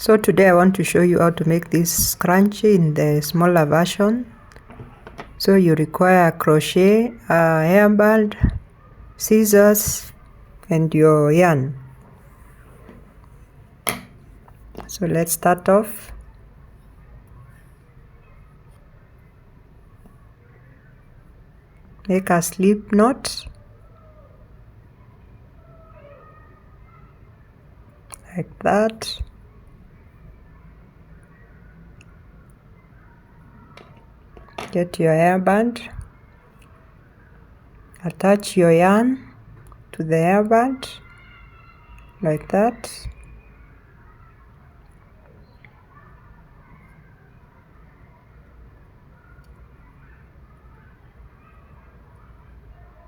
So today I want to show you how to make this scrunchie in the smaller version. So you require a crochet, a hairband, scissors, and your yarn. So let's start off. Make a slip knot like that. Get your hairband, attach your yarn to the hairband like that.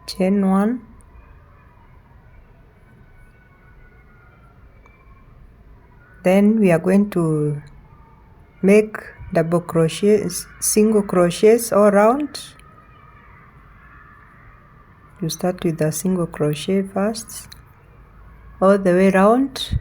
Chain one, then we are going to make double crochets, single crochets all around. You start with a single crochet first, all the way around.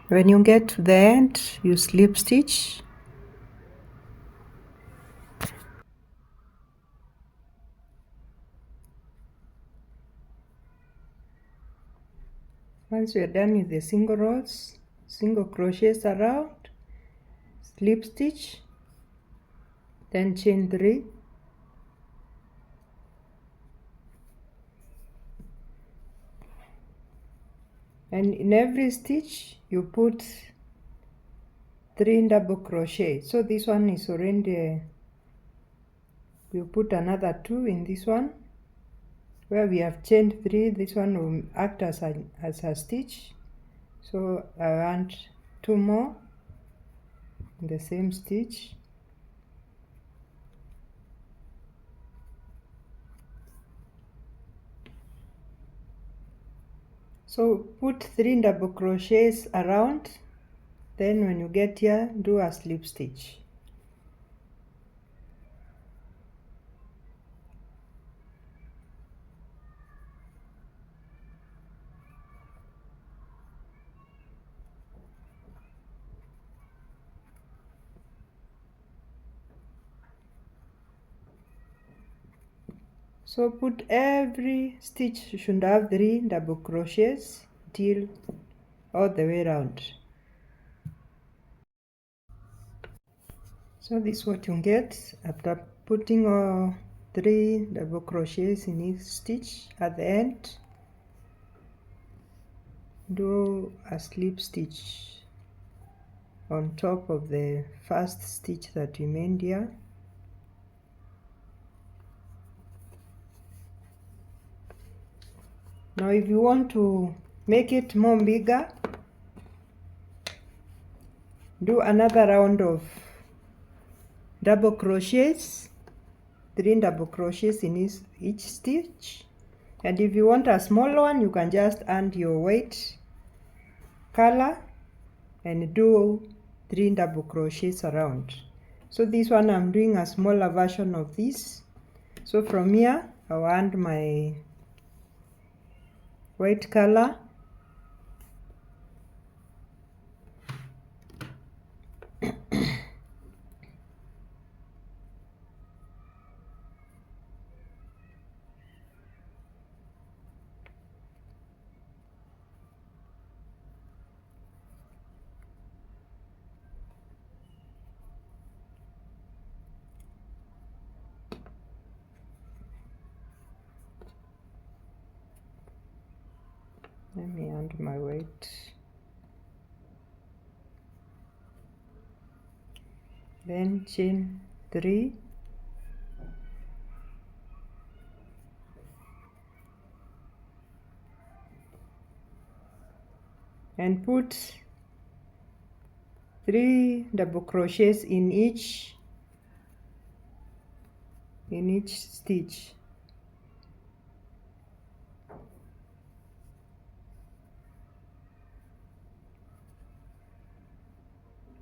When you get to the end, you slip stitch. Once you are done with the single rows, single crochets around, slip stitch, then chain 3, and in every stitch you put 3 double crochet. So this one is already, you put another 2 in this one. Where we have chained 3, this one will act as a stitch. So I want 2 more in the same stitch. So put 3 double crochets around, then when you get here, do a slip stitch. So put every stitch should have 3 double crochets till all the way around. So this is what you get after putting all 3 double crochets in each stitch. At the end, do a slip stitch on top of the first stitch that you made here. Now if you want to make it more bigger, do another round of double crochets, 3 double crochets in each stitch. And if you want a small one, you can just add your white color and do 3 double crochets around. So this one I'm doing a smaller version of this. So from here I'll add my white color, let me add my white, then chain 3, and put 3 double crochets in each stitch.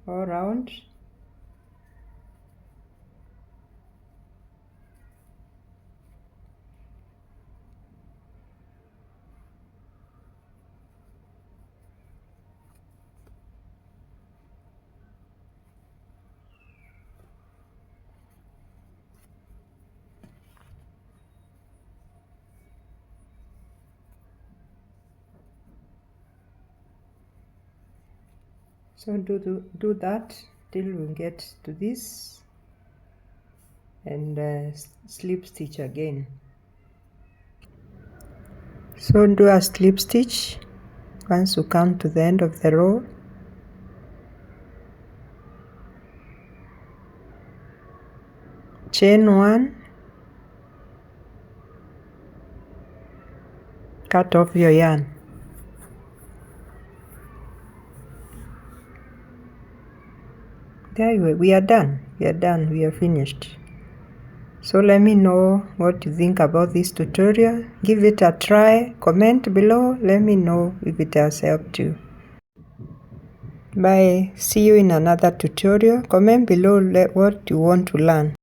All around. So do that till we get to this, and slip stitch again. So do a slip stitch once you come to the end of the row. Chain 1, cut off your yarn. There we are done. We are finished. So let me know what you think about this tutorial. Give it a try. Comment below. Let me know if it has helped you. Bye. See you in another tutorial. Comment below what you want to learn.